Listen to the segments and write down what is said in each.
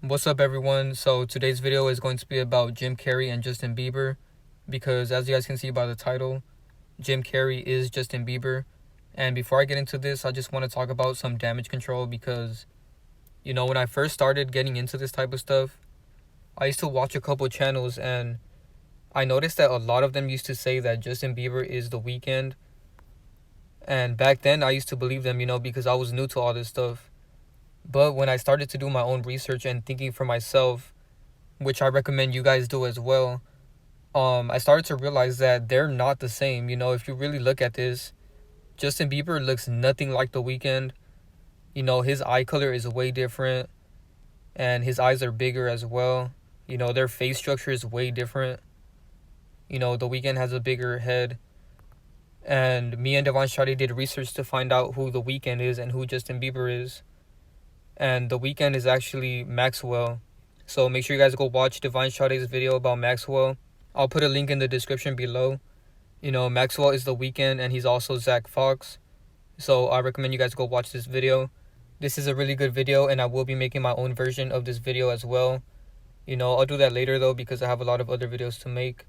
What's up, everyone? So today's video is going to be about Jim Carrey and Justin Bieber, because as you guys can see by the title, Jim Carrey is Justin Bieber. And before I get into this, I just want to talk about some damage control because, when I first started getting into this type of stuff, I used to watch a couple channels and I noticed that a lot of them used to say that Justin Bieber is the Weeknd. And back then I used to believe them, because I was new to all this stuff. But when I started to do my own research and thinking for myself, which I recommend you guys do as well, I started to realize that they're not the same. If you really look at this, Justin Bieber looks nothing like The Weeknd. His eye color is way different, and his eyes are bigger as well. Their face structure is way different. The Weeknd has a bigger head. And me and Devon Shadi did research to find out who The Weeknd is and who Justin Bieber is. And The Weeknd is actually Maxwell. So make sure you guys go watch Devon Shadi's video about Maxwell. I'll put a link in the description below. Maxwell is The Weeknd and he's also Zach Fox. So I recommend you guys go watch this video. This is a really good video and I will be making my own version of this video as well. I'll do that later though because I have a lot of other videos to make.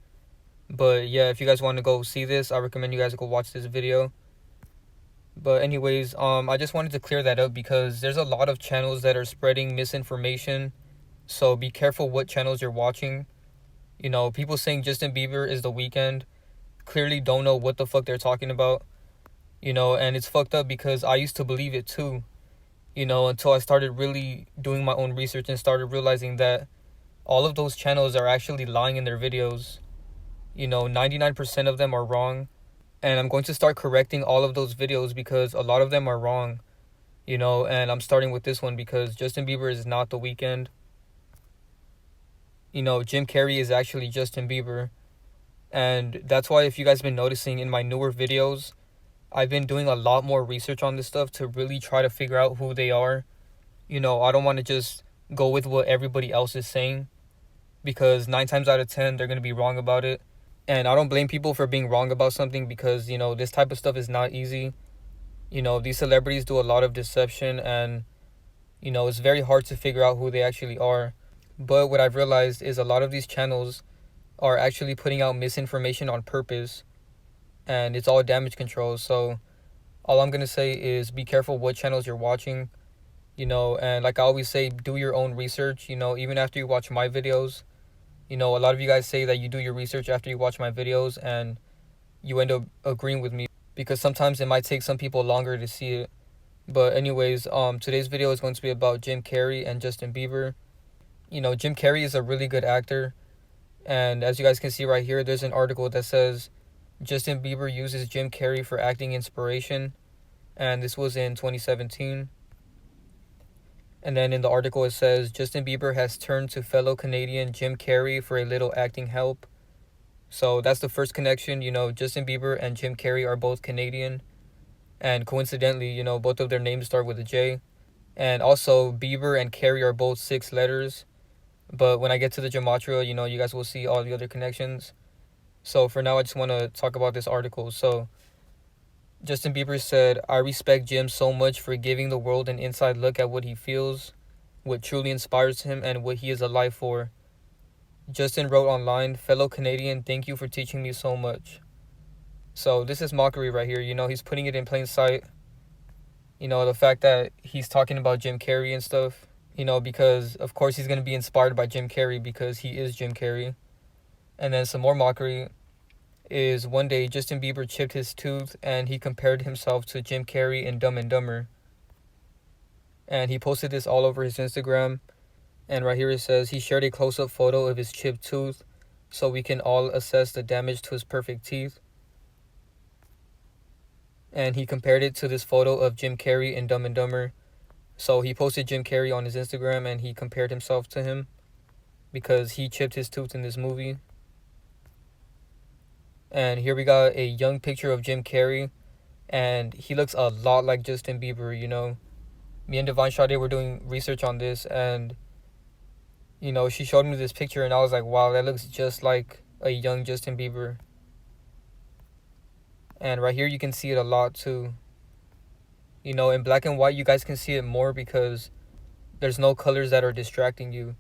But yeah, if you guys want to go see this, I recommend you guys go watch this video. But anyways, I just wanted to clear that up because there's a lot of channels that are spreading misinformation. So be careful what channels you're watching. People saying Justin Bieber is The Weeknd clearly don't know what the fuck they're talking about. And it's fucked up because I used to believe it too. Until I started really doing my own research and started realizing that all of those channels are actually lying in their videos. 99% of them are wrong. And I'm going to start correcting all of those videos because a lot of them are wrong. And I'm starting with this one because Justin Bieber is not The Weeknd. Jim Carrey is actually Justin Bieber. And that's why if you guys been noticing in my newer videos, I've been doing a lot more research on this stuff to really try to figure out who they are. I don't want to just go with what everybody else is saying because 9 times out of 10 they're going to be wrong about it. And I don't blame people for being wrong about something because, this type of stuff is not easy. These celebrities do a lot of deception and, it's very hard to figure out who they actually are. But what I've realized is a lot of these channels are actually putting out misinformation on purpose. And it's all damage control. So all I'm going to say is be careful what channels you're watching. And like I always say, do your own research, even after you watch my videos. A lot of you guys say that you do your research after you watch my videos and you end up agreeing with me because sometimes it might take some people longer to see it. But anyways, today's video is going to be about Jim Carrey and Justin Bieber. Jim Carrey is a really good actor. And as you guys can see right here, there's an article that says Justin Bieber uses Jim Carrey for acting inspiration. And this was in 2017. And then in the article it says Justin Bieber has turned to fellow Canadian Jim Carrey for a little acting help. So that's the first connection. Justin Bieber and Jim Carrey are both Canadian. And coincidentally, both of their names start with a J. And also Bieber and Carey are both 6 letters. But when I get to the Gematria, you guys will see all the other connections. So for now, I just want to talk about this article. So Justin Bieber said, I respect Jim so much for giving the world an inside look at what he feels, what truly inspires him, and what he is alive for. Justin wrote online, fellow Canadian, thank you for teaching me so much. So this is mockery right here. He's putting it in plain sight. The fact that he's talking about Jim Carrey and stuff, because of course he's going to be inspired by Jim Carrey because he is Jim Carrey. And then some more mockery is one day Justin Bieber chipped his tooth and he compared himself to Jim Carrey in Dumb and Dumber. And he posted this all over his Instagram. And right here it says he shared a close-up photo of his chipped tooth so we can all assess the damage to his perfect teeth. And he compared it to this photo of Jim Carrey in Dumb and Dumber. So he posted Jim Carrey on his Instagram and he compared himself to him because he chipped his tooth in this movie. And here we got a young picture of Jim Carrey. And he looks a lot like Justin Bieber, Me and Devon Shadi were doing research on this. And, she showed me this picture. And I was like, wow, that looks just like a young Justin Bieber. And right here you can see it a lot too. In black and white you guys can see it more because There's no colors that are distracting you.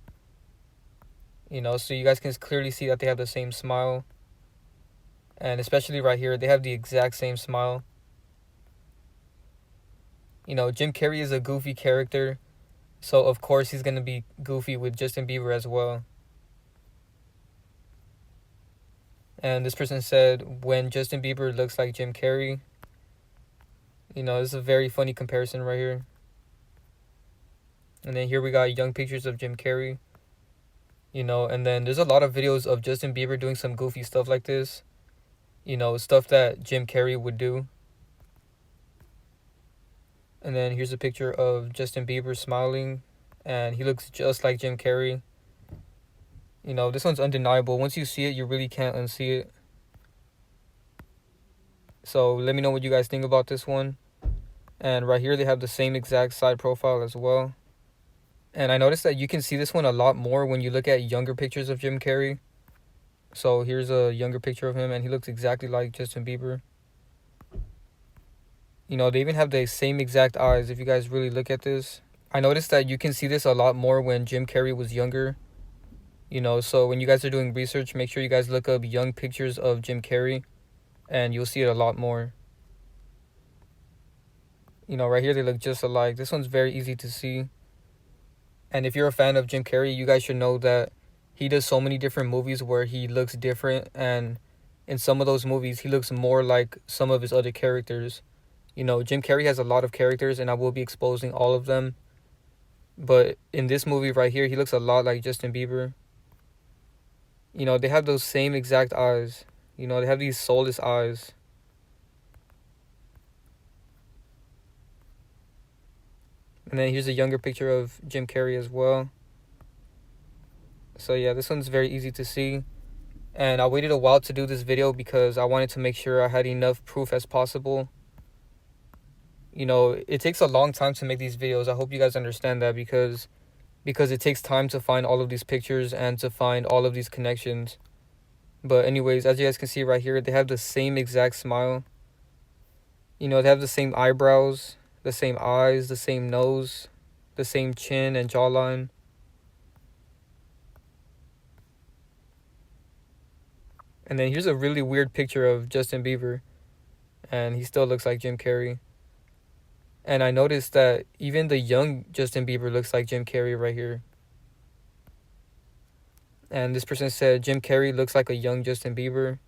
So you guys can clearly see that they have the same smile. And especially right here, they have the exact same smile. Jim Carrey is a goofy character, so of course he's going to be goofy with Justin Bieber as well. And this person said, when Justin Bieber looks like Jim Carrey. This is a very funny comparison right here. And then here we got young pictures of Jim Carrey. And then there's a lot of videos of Justin Bieber doing some goofy stuff like this. Stuff that Jim Carrey would do. And then here's a picture of Justin Bieber smiling, and he looks just like Jim Carrey. This one's undeniable. Once you see it, you really can't unsee it. So let me know what you guys think about this one. And right here, they have the same exact side profile as well. And I noticed that you can see this one a lot more when you look at younger pictures of Jim Carrey. So here's a younger picture of him, and he looks exactly like Justin Bieber. They even have the same exact eyes if you guys really look at this. I noticed that you can see this a lot more when Jim Carrey was younger. So when you guys are doing research, make sure you guys look up young pictures of Jim Carrey, and you'll see it a lot more. Right here they look just alike. This one's very easy to see. And if you're a fan of Jim Carrey, you guys should know that he does so many different movies where he looks different, and in some of those movies he looks more like some of his other characters. Jim Carrey has a lot of characters, and I will be exposing all of them. But in this movie right here, he looks a lot like Justin Bieber. They have those same exact eyes. They have these soulless eyes. And then here's a younger picture of Jim Carrey as well. So yeah, this one's very easy to see. And I waited a while to do this video because I wanted to make sure I had enough proof as possible. It takes a long time to make these videos. I hope you guys understand that because it takes time to find all of these pictures and to find all of these connections. But anyways, as you guys can see right here, they have the same exact smile. They have the same eyebrows, the same eyes, the same nose, the same chin and jawline. And then here's a really weird picture of Justin Bieber, and he still looks like Jim Carrey. And I noticed that even the young Justin Bieber looks like Jim Carrey right here. And this person said Jim Carrey looks like a young Justin Bieber.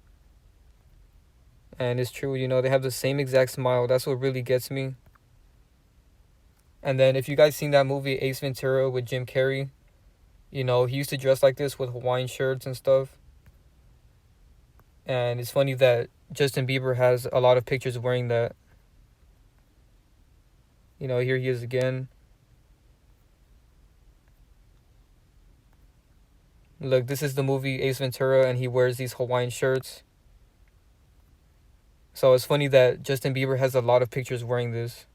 And it's true, they have the same exact smile. That's what really gets me. And then if you guys seen that movie Ace Ventura with Jim Carrey, he used to dress like this with Hawaiian shirts and stuff. And it's funny that Justin Bieber has a lot of pictures wearing that. Here he is again. Look, this is the movie Ace Ventura, and he wears these Hawaiian shirts. So it's funny that Justin Bieber has a lot of pictures wearing this.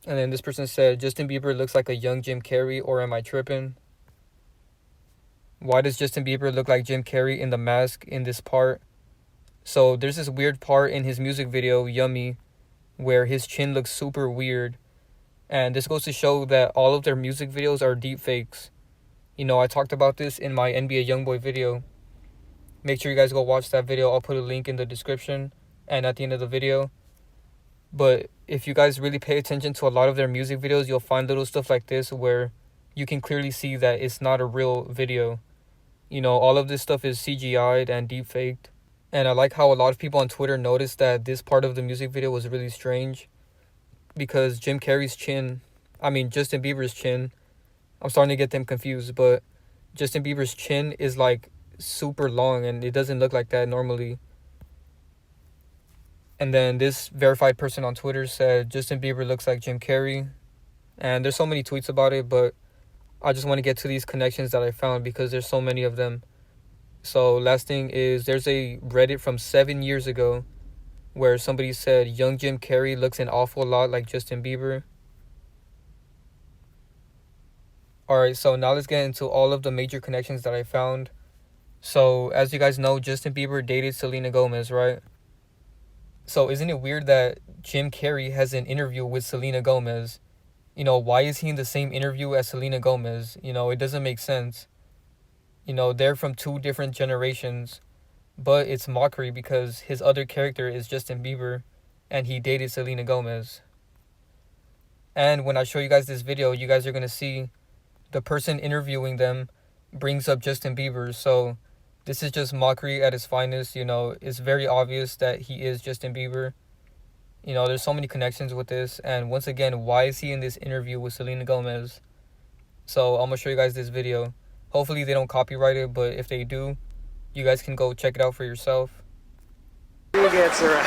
And then this person said, Justin Bieber looks like a young Jim Carrey, or am I tripping? Why does Justin Bieber look like Jim Carrey in the mask in this part? So there's this weird part in his music video, Yummy, where his chin looks super weird. And this goes to show that all of their music videos are deep fakes. I talked about this in my NBA Youngboy video. Make sure you guys go watch that video. I'll put a link in the description and at the end of the video. But if you guys really pay attention to a lot of their music videos, you'll find little stuff like this where you can clearly see that it's not a real video. All of this stuff is CGI'd and deep faked. And I like how a lot of people on Twitter noticed that this part of the music video was really strange. Because Justin Bieber's chin, I'm starting to get them confused, but Justin Bieber's chin is like super long and it doesn't look like that normally. And then this verified person on Twitter said Justin Bieber looks like Jim Carrey. And there's so many tweets about it, but I just want to get to these connections that I found because there's so many of them. So last thing is, there's a Reddit from 7 years ago where somebody said young Jim Carrey looks an awful lot like Justin Bieber. Alright, so now let's get into all of the major connections that I found. So as you guys know, Justin Bieber dated Selena Gomez, right? So isn't it weird that Jim Carrey has an interview with Selena Gomez? Why is he in the same interview as Selena Gomez? It doesn't make sense. They're from two different generations, but it's mockery because his other character is Justin Bieber and he dated Selena Gomez. And when I show you guys this video, you guys are going to see the person interviewing them brings up Justin Bieber. So this is just mockery at its finest. It's very obvious that he is Justin Bieber. There's so many connections with this. And once again, why is he in this interview with Selena Gomez? So I'm going to show you guys this video. Hopefully they don't copyright it, but if they do, you guys can go check it out for yourself. Gets around.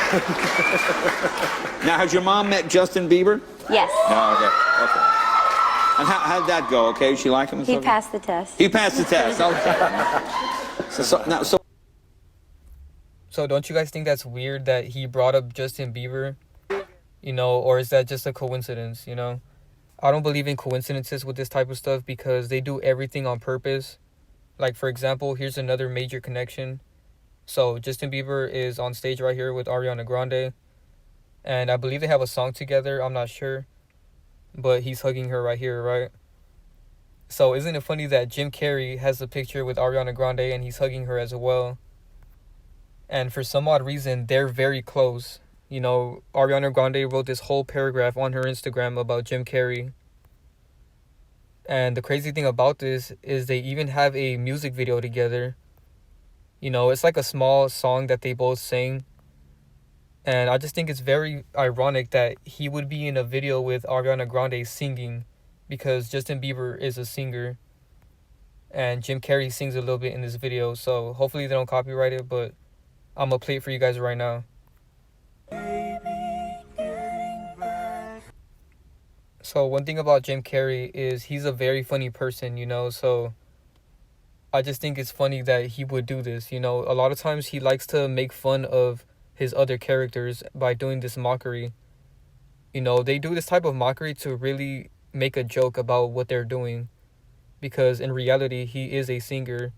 Now, has your mom met Justin Bieber? Yes. Oh, okay. And how'd that go? Okay, she like him? He passed the test. He passed the test. Okay. So don't you guys think that's weird that he brought up Justin Bieber? Or is that just a coincidence? I don't believe in coincidences with this type of stuff because they do everything on purpose. Like, for example, here's another major connection. So Justin Bieber is on stage right here with Ariana Grande. And I believe they have a song together. I'm not sure. But he's hugging her right here, right? So isn't it funny that Jim Carrey has a picture with Ariana Grande and he's hugging her as well? And for some odd reason, they're very close. Ariana Grande wrote this whole paragraph on her Instagram about Jim Carrey. And the crazy thing about this is they even have a music video together. It's like a small song that they both sing. And I just think it's very ironic that he would be in a video with Ariana Grande singing because Justin Bieber is a singer. And Jim Carrey sings a little bit in this video. So hopefully they don't copyright it, but I'm going to play it for you guys right now. So one thing about Jim Carrey is he's a very funny person, so I just think it's funny that he would do this. A lot of times he likes to make fun of his other characters by doing this mockery. They do this type of mockery to really make a joke about what they're doing because in reality he is a singer.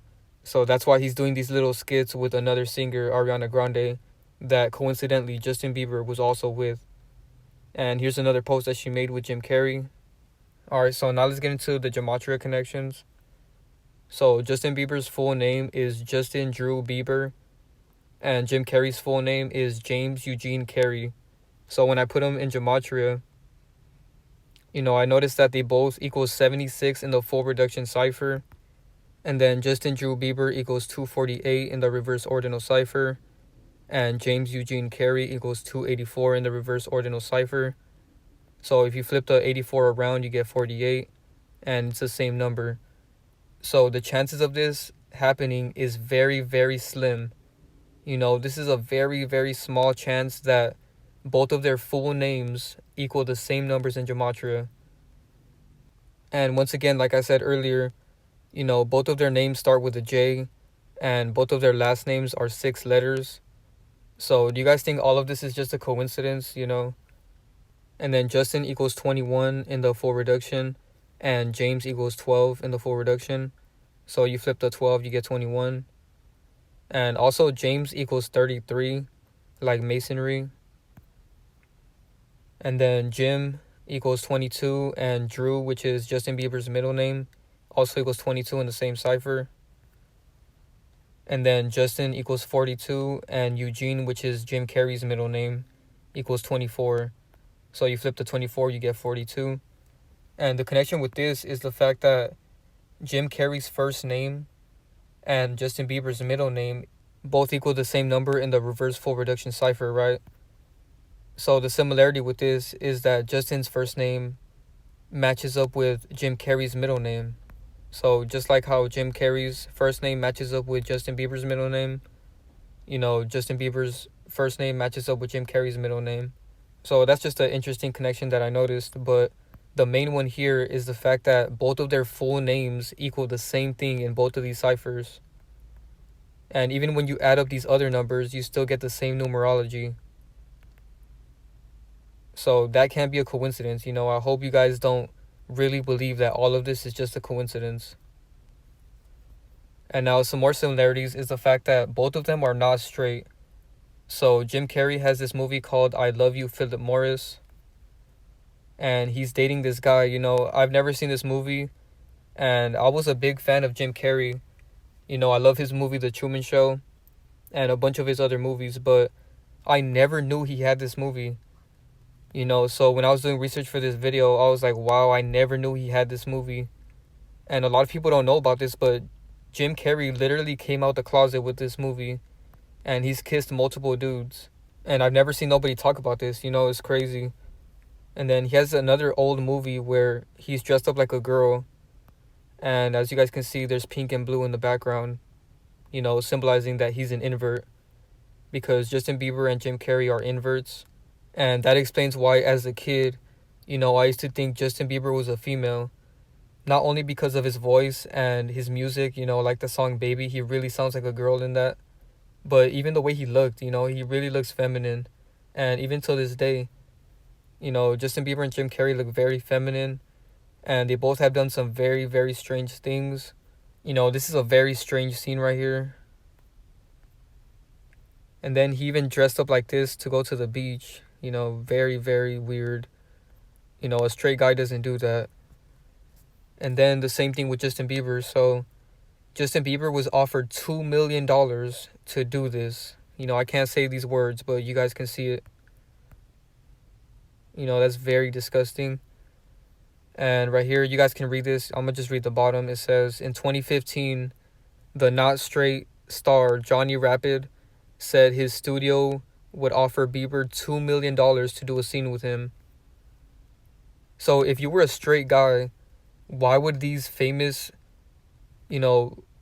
So that's why he's doing these little skits with another singer, Ariana Grande, that coincidentally Justin Bieber was also with. And here's another post that she made with Jim Carrey. Alright, so now let's get into the Gematria connections. So Justin Bieber's full name is Justin Drew Bieber. And Jim Carrey's full name is James Eugene Carey. So when I put them in Gematria, I noticed that they both equal 76 in the full reduction cipher. And then Justin Drew Bieber equals 248 in the reverse ordinal cipher. And James Eugene Carey equals 284 in the reverse ordinal cipher. So if you flip the 84 around, you get 48. And it's the same number. So the chances of this happening is very, very slim. This is a very, very small chance that both of their full names equal the same numbers in Gematria. And once again, like I said earlier, both of their names start with a J. And both of their last names are 6 letters. So do you guys think all of this is just a coincidence, And then Justin equals 21 in the full reduction. And James equals 12 in the full reduction. So you flip the 12, you get 21. And also James equals 33, like masonry. And then Jim equals 22. And Drew, which is Justin Bieber's middle name, also equals 22 in the same cipher. And then Justin equals 42. And Eugene, which is Jim Carrey's middle name, equals 24. So you flip the 24, you get 42. And the connection with this is the fact that Jim Carrey's first name and Justin Bieber's middle name both equal the same number in the reverse full reduction cipher, right? So the similarity with this is that Justin's first name matches up with Jim Carrey's middle name. So just like how Jim Carrey's first name matches up with Justin Bieber's middle name, Justin Bieber's first name matches up with Jim Carrey's middle name. So that's just an interesting connection that I noticed. But the main one here is the fact that both of their full names equal the same thing in both of these ciphers. And even when you add up these other numbers, you still get the same numerology. So that can't be a coincidence. I hope you guys don't really believe that all of this is just a coincidence. And now some more similarities is the fact that both of them are not straight. So Jim Carrey has this movie called I Love You, Philip Morris. And he's dating this guy. I've never seen this movie. And I was a big fan of Jim Carrey. I love his movie The Truman Show and a bunch of his other movies. But I never knew he had this movie. So when I was doing research for this video, I was like, wow, I never knew he had this movie. And a lot of people don't know about this, but Jim Carrey literally came out the closet with this movie. And he's kissed multiple dudes. And I've never seen nobody talk about this. It's crazy. And then he has another old movie where he's dressed up like a girl. And as you guys can see, there's pink and blue in the background, symbolizing that he's an invert. Because Justin Bieber and Jim Carrey are inverts. And that explains why, as a kid, I used to think Justin Bieber was a female. Not only because of his voice and his music, like the song Baby, he really sounds like a girl in that. But even the way he looked, he really looks feminine. And even till this day, Justin Bieber and Jim Carrey look very feminine. And they both have done some very, very strange things. This is a very strange scene right here. And then he even dressed up like this to go to the beach. Very, very weird. A straight guy doesn't do that. And then the same thing with Justin Bieber. So Justin Bieber was offered $2 million to do this. I can't say these words, but you guys can see it. That's very disgusting. And right here, you guys can read this. I'm going to just read the bottom. It says, in 2015, the not straight star Johnny Rapid said his studio would offer Bieber $2 million to do a scene with him. So if you were a straight guy, why would these famous,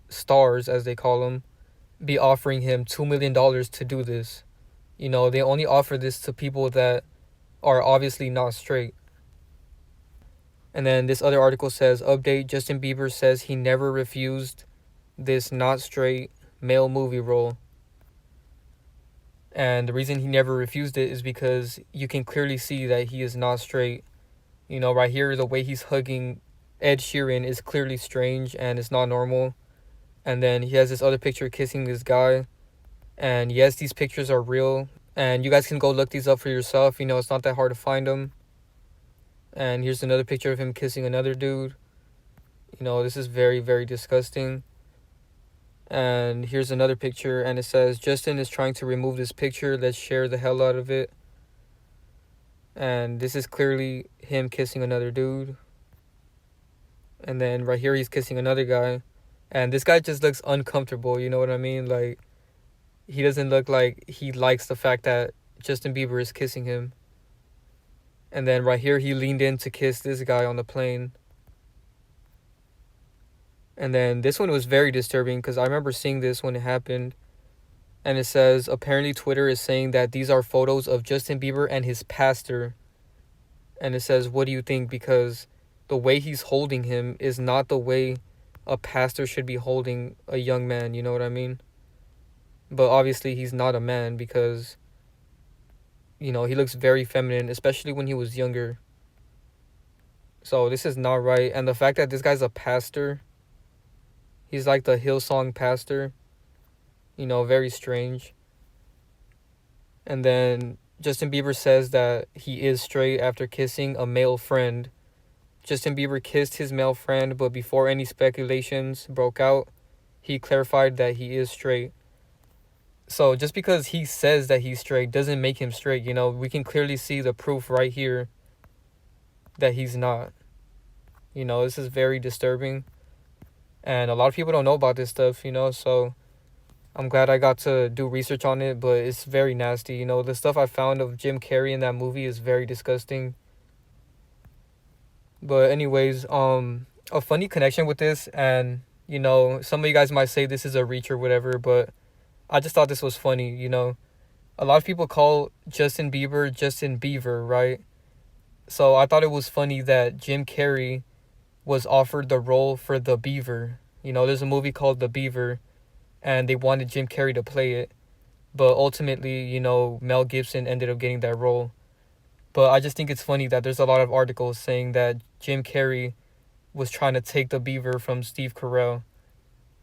stars, as they call them, be offering him $2 million to do this? They only offer this to people that are obviously not straight. And then this other article says, update, Justin Bieber says he never refused this not straight male movie role. And the reason he never refused it is because you can clearly see that he is not straight. Right here, the way he's hugging Ed Sheeran is clearly strange and it's not normal. And then he has this other picture kissing this guy. And yes, these pictures are real. And you guys can go look these up for yourself. It's not that hard to find them. And here's another picture of him kissing another dude. This is very, very disgusting. And here's another picture, and it says, Justin is trying to remove this picture. Let's share the hell out of it. And this is clearly him kissing another dude. And then right here, he's kissing another guy. And this guy just looks uncomfortable, you know what I mean? Like, he doesn't look like he likes the fact that Justin Bieber is kissing him. And then right here, he leaned in to kiss this guy on the plane. And then this one was very disturbing because I remember seeing this when it happened. And it says, apparently Twitter is saying that these are photos of Justin Bieber and his pastor. And it says, what do you think? Because the way he's holding him is not the way a pastor should be holding a young man, you know what I mean? But obviously he's not a man because, he looks very feminine, especially when he was younger. So this is not right. And the fact that this guy's a pastor, he's like the Hillsong pastor, very strange. And then Justin Bieber says that he is straight after kissing a male friend. Justin Bieber kissed his male friend, but before any speculations broke out, he clarified that he is straight. So just because he says that he's straight doesn't make him straight, We can clearly see the proof right here that he's not. This is very disturbing. And a lot of people don't know about this stuff, so I'm glad I got to do research on it, but it's very nasty. The stuff I found of Jim Carrey in that movie is very disgusting. But anyways, a funny connection with this, and, some of you guys might say this is a reach or whatever, but I just thought this was funny, A lot of people call Justin Bieber Justin Bieber, right? So I thought it was funny that Jim Carrey was offered the role for the Beaver. There's a movie called The Beaver, and they wanted Jim Carrey to play it. But ultimately, Mel Gibson ended up getting that role. But I just think it's funny that there's a lot of articles saying that Jim Carrey was trying to take the Beaver from Steve Carell.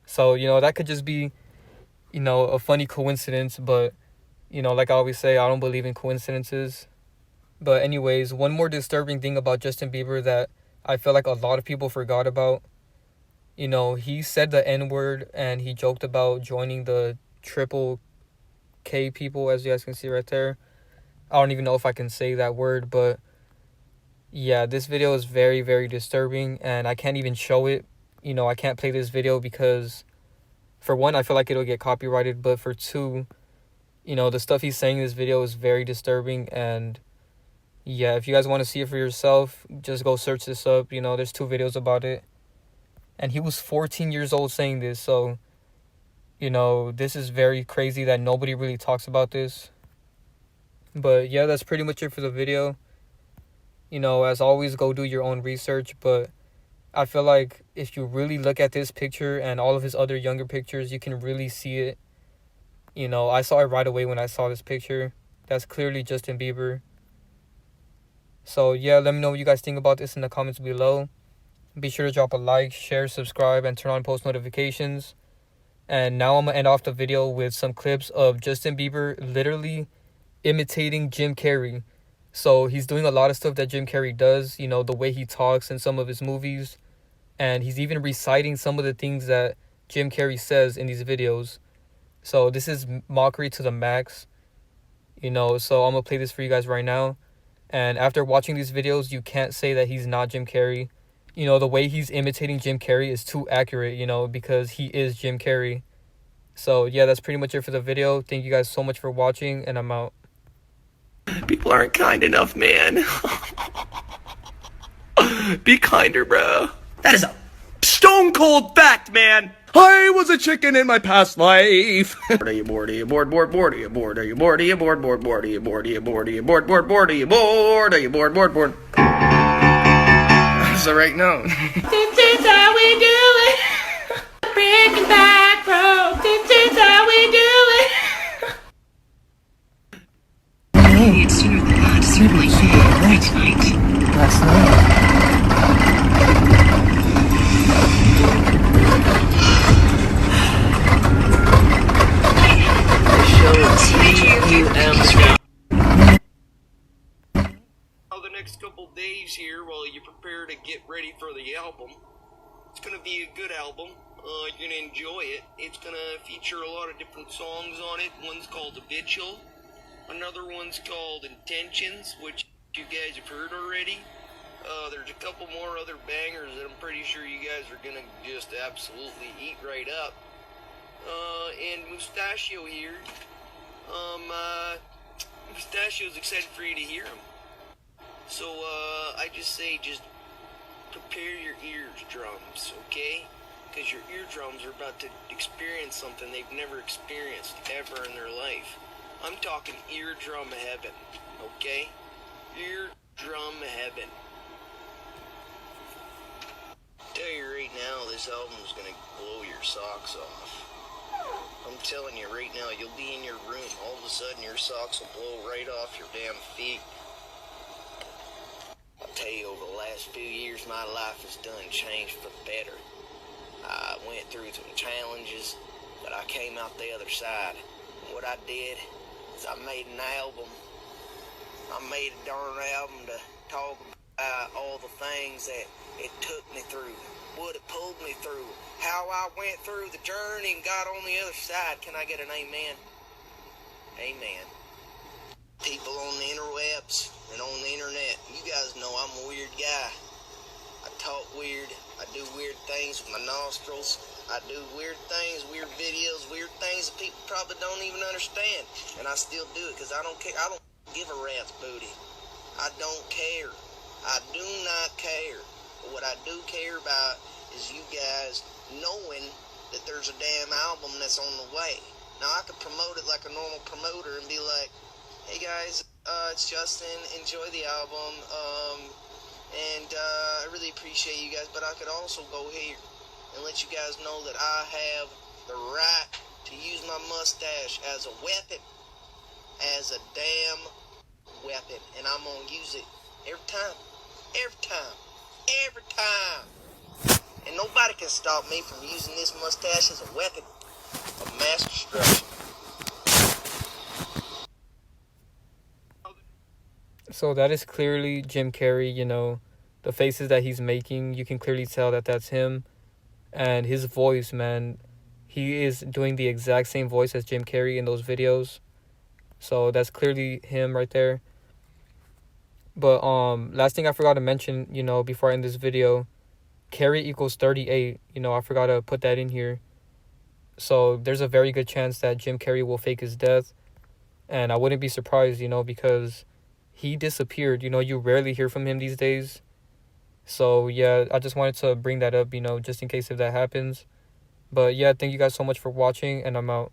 So, that could just be, a funny coincidence. But, Like I always say, I don't believe in coincidences. But anyways, one more disturbing thing about Justin Bieber that I feel like a lot of people forgot about. He said the N-word and he joked about joining the triple K people, as you guys can see right there. I don't even know if I can say that word, but yeah, this video is very, very disturbing and I can't even show it. I can't play this video because, for one, I feel like it'll get copyrighted, but for two, the stuff he's saying in this video is very disturbing. And yeah, if you guys want to see it for yourself, just go search this up. There's 2 videos about it. And he was 14 years old saying this, so, this is very crazy that nobody really talks about this. But yeah, that's pretty much it for the video. As always, go do your own research, but I feel like if you really look at this picture and all of his other younger pictures, you can really see it. I saw it right away when I saw this picture. That's clearly Justin Bieber. So yeah, let me know what you guys think about this in the comments below. Be sure to drop a like, share, subscribe, and turn on post notifications. And now I'm going to end off the video with some clips of Justin Bieber literally imitating Jim Carrey. So he's doing a lot of stuff that Jim Carrey does, the way he talks in some of his movies. And he's even reciting some of the things that Jim Carrey says in these videos. So this is mockery to the max. So I'm going to play this for you guys right now. And after watching these videos, you can't say that he's not Jim Carrey. The way he's imitating Jim Carrey is too accurate, because he is Jim Carrey. So yeah, that's pretty much it for the video. Thank you guys so much for watching, and I'm out. People aren't kind enough, man. Be kinder, bro. That is a stone cold fact, man. I was a chicken in my past life. Are you bored? Are you bored? Bored? Are you bored? Are you bored? Are you bored? Bored? Are you bored? Are you bored? Are you bored? Bored? Are you bored? Are you bored? Bored? So right now. This is how we do it. Breaking back road. This is how we do it. Hey, it's sooner than that. Certainly here, right tonight. Last night. The next couple days here while you prepare to get ready for the album. It's gonna be a good album. You're gonna enjoy it. It's gonna feature a lot of different songs on it. One's called Habitual. Another one's called Intentions, which you guys have heard already. There's a couple more other bangers that I'm pretty sure you guys are gonna just absolutely eat right up. And Mustachio here. Mustachio's excited for you to hear him. So, I just say, just prepare your eardrums, okay? Because your eardrums are about to experience something they've never experienced ever in their life. I'm talking eardrum heaven, okay? Eardrum heaven. Tell you right now, this album is gonna blow your socks off. I'm telling you right now, you'll be in your room, all of a sudden your socks will blow right off your damn feet. I'll tell you, over the last few years, my life has done changed for the better. I went through some challenges, but I came out the other side. And what I did is I made an album. I made a darn album to talk about all the things that it took me through, what it pulled me through, how I went through the journey and got on the other side. Can I get an amen? Amen. People on the interwebs and on the internet, you guys know I'm a weird guy. I talk weird, I do weird things with my nostrils, I do weird things, weird videos, weird things that people probably don't even understand. And I still do it because I don't care. I don't give a rat's booty. I don't care. I do not care. But what I do care about is you guys knowing that there's a damn album that's on the way. Now I could promote it like a normal promoter and be like, hey guys, it's Justin, enjoy the album, and I really appreciate you guys, but I could also go here and let you guys know that I have the right to use my mustache as a weapon, as a damn weapon, and I'm going to use it every time, every time, every time, and nobody can stop me from using this mustache as a weapon of mass destruction. So that is clearly Jim Carrey, you know, the faces that he's making, you can clearly tell that that's him. And his voice, man, he is doing the exact same voice as Jim Carrey in those videos. So that's clearly him right there. But last thing I forgot to mention, you know, before I end this video, Carey equals 38. You know, I forgot to put that in here. So there's a very good chance that Jim Carrey will fake his death. And I wouldn't be surprised, you know, because he disappeared. You know, you rarely hear from him these days. So yeah, I just wanted to bring that up, you know, just in case if that happens. But yeah, thank you guys so much for watching, and I'm out.